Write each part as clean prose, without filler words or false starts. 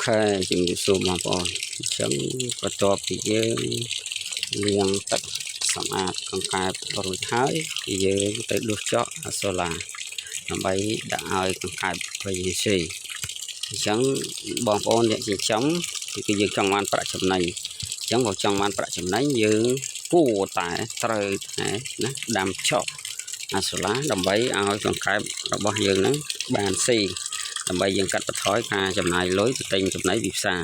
ខែជំរាបសួរបងប្អូនអញ្ចឹងបន្ទាប់ពីយើងលាងទឹកសម្អាតកង្កែបរួចហើយយើងទៅដួសចកសូឡាដើម្បីដាក់ឲ្យកង្កែបវិញស៊ីអញ្ចឹងបងប្អូនអ្នកចិញ្ចឹមគឺយើងចង់បានប្រាក់ចំណេញអញ្ចឹងបើចង់បានប្រាក់ចំណេញយើងគួរតែត្រូវតែណាដាំចកសូឡាដើម្បីឲ្យកង្កែបរបស់យើងហ្នឹងបានស៊ីដើម្បីយើងកាត់បន្ថយការចំណាយលុយទៅទិញចំណីពីផ្សារ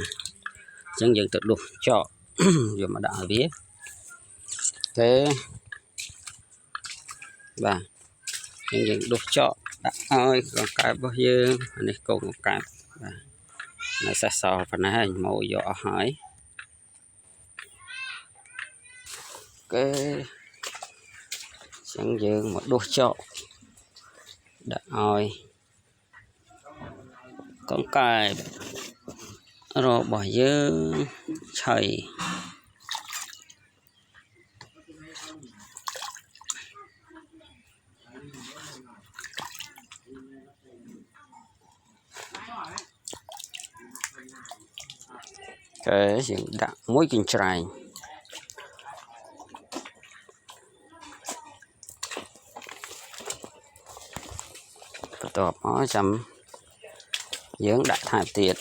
អញ្ចឹងយើងទៅដុសចកយកមកដាក់ឲ្យវាទេបាទអញ្ចឹងយើងដុសចកដាក់ឲ្យកង្កែបរបស់យើងនេះកូនកង្កែបបាទនៅសេះសល់ប៉ុណ្ណេះហើយមកយកអស់ហើយអូខេអញ្ចឹងយើងមកដុសចកដាក់ឲ្យកង្កែបរបស់យើងឆៃគេយើងដាក់មួយកញ្ច្រែងបន្ទាប់មកចាំយើងដាក់ថែមទៀត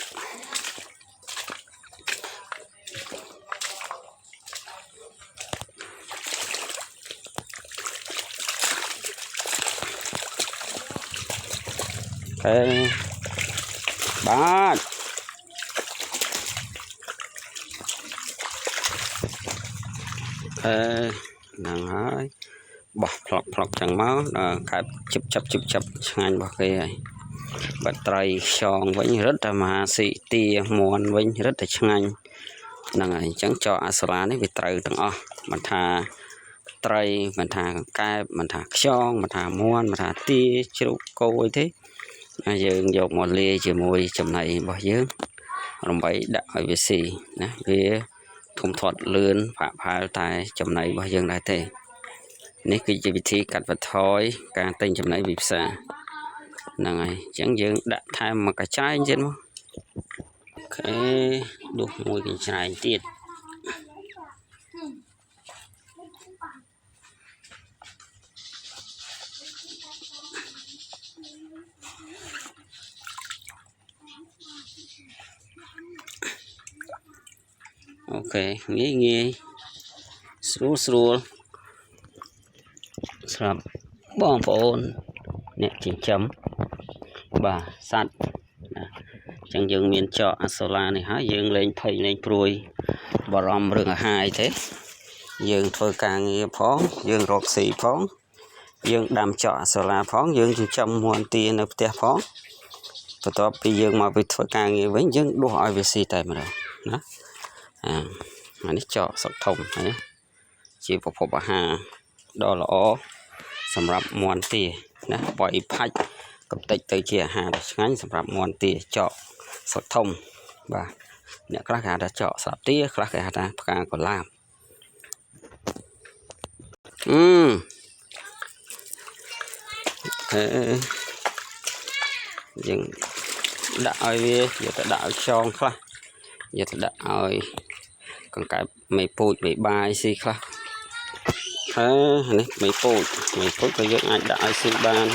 អូខេបាទហ្នឹងហើយបោះផ្លុកចឹងមកដល់កែបជិបចាប់ឆ្ងាញ់របស់គេហើយបាត់ត្រីខ្យងវិញរឹតតែមហាស៊ីទាមួនវិញរឹតតែឆ្ងាញ់ហ្នឹងហើយអញ្ចឹងចកអាសូឡានេះវាត្រូវទាំងអស់មិនថាត្រីមិនថាកង្កែបមិនថាខ្យងមិនថាមួនមិនថាទាជ្រូកគោអីទេយើងយកមកលាយជាមួយចំណីរបស់យើងដើម្បីដាក់ឲ្យវាស៊ីណាវាធំធាត់លឿនផាក់ផាលតែចំណីរបស់យើងដែរទេនេះគឺជាវិធីកាត់បន្ថយការទិញចំណីពីផ្សារហ្នឹងហើយអញ្ចឹងយើងដាក់ថែមមកកញ្ច្រែងទៀតមកអូខេដួសមួយកញ្ច្រែងទៀតអូខេងាយស្រួលសម្រាប់បងប្អូនអ្នកចិញ្ចឹមបាទសត្វណាអញ្ចឹងយើងមានចកអាសូឡានេះហើយយើងលែងភ័យលែងព្រួយបារម្ភរឿងអាហារអីទេយើងធ្វើការងារផងយើងរកស៊ីផងយើងដាំចកអាសូឡាផងយើងចិញ្ចឹមមួនទានៅផ្ទះផងបន្ទាប់ពីយើងមកពីធ្វើការងារវិញយើងដួសឲ្យវាស៊ីតែម្ដងណាអានេះចកសុកធំណាជាប្រភពអាហារដ៏ល្អសម្រាប់មាន់ទាណាបរិផាច់កំតិចទៅជាអាហារដ៏ឆ្ងាញ់សម្រាប់មាន់ទាចកសុកធំបាទអ្នកខ្លះគេហៅថាចកស្លាបទាខ្លះគេហៅថាផ្កាកុលាបយើងដាក់ឲ្យវាយកទៅដាក់ឲ្យខ្យងខ្លះយកទៅដាក់ឲ្យកង្កែបមេពូជមេបាយស៊ីខ្លះនេះមេពូជក៏យើងអាចដាក់ឲ្យស៊ីបាន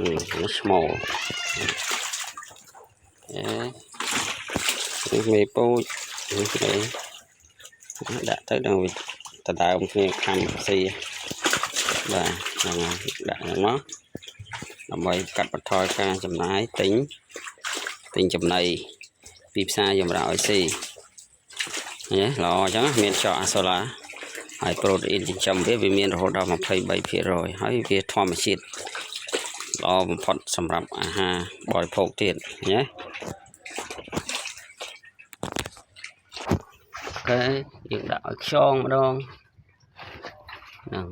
នេះឈ្មោលនេះមេពូជនេះគេដាក់ទៅដល់វាដដើមគ្នាខាំស៊ីបាទហ្នឹងហើយដាក់ហ្នឹងមកដើម្បីកាត់បន្ថយការចំណាយទិញចំណីពីផ្សារយកមកឲ្យស៊ីល្អអញ្ចឹងមានចកអាសូឡាហើយប្រូតអ៊ីនចិញ្ចឹមវាមានរហូតដល់ 23% ហើយវាធម្មជាតិល្អបំផុតសម្រាប់អាហារបរិភោគទៀតណាអូខេយើងដាក់ឲ្យខ្យងម្ដងហ្នឹង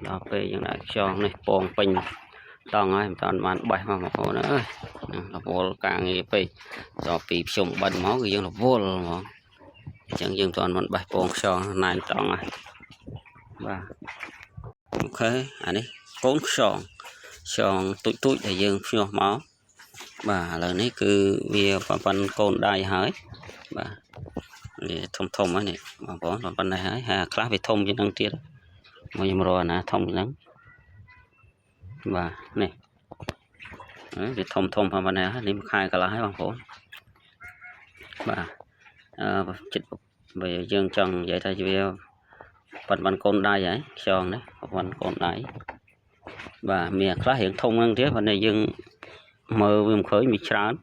ដល់ពេលយើងដាក់ខ្យងនេះពងពេញតង់ហើយមិនតាន់បានបេះមកបងប្អូនអើយរវល់ការងារពេកដល់ពីភ្ជុំបិណ្ឌមកគឺយើងរវល់ហ្មងអញ្ចឹងយើងមិនតាន់បានបេះពងខ្យងណែនតង់ហើយបាទអូខេអានេះកូនខ្យង chọn tụi để dương phiêu máu và lời này cứ vì phần cồn đai hái và thông ấy này mà có phần này hái hà class về thông trên năng tiết mà nhưng mà rồi là thông nắng và này để thông phần này nên khai cả lái bằng phố và chích về dương trần vậy thay vì phần cồn đai vậy tròn đấy phần cồn đai và mẹ class hiện thông năng tiết phần này dương mơ viêm khởi bị chán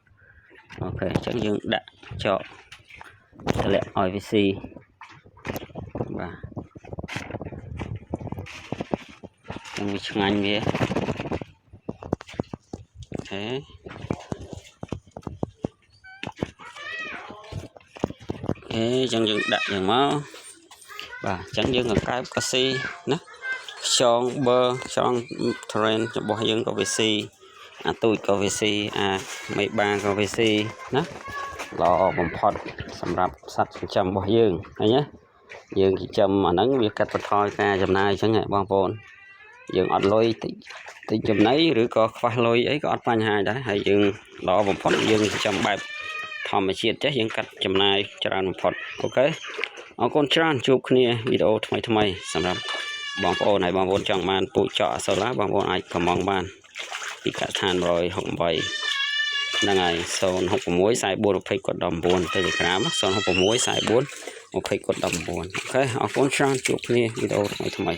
ok chắc dương đã chọn lẹ OVC và trong ngành về thế chẳng dương đãอย่างmáu và chẳng dương là cái oxy nè chọn bơ chọn terrain cho bỏ dương OVC tôi có VC mấy ba có VC đó lò bấm phật sắm rạp sắt châm bỏ dương này nhé dương chỉ châm mà nắng việc cắt bật thôi ca châm này chẳng hạn bong bồn dương ọt lôi thì châm nấy rồi có khoa lôi ấy có ọt pan hai đấy hay dương lò bấm phật dương châm bài thòm mà chiết chứ dương cắt châm này cho ra bấm phật ok ở con tràn chụp kia video thay sắm rạp bong bồn này bong bồn chẳng man bụi trọ sau lá bong bồn ai cầm mong ban bị cả than rồi hỏng bay đang ngày son học muối xài buồn phải cột đầm buồn tới cái nám son học muối xài buồn một phải cột đầm buồn ok ở con trang chụp đi video này thay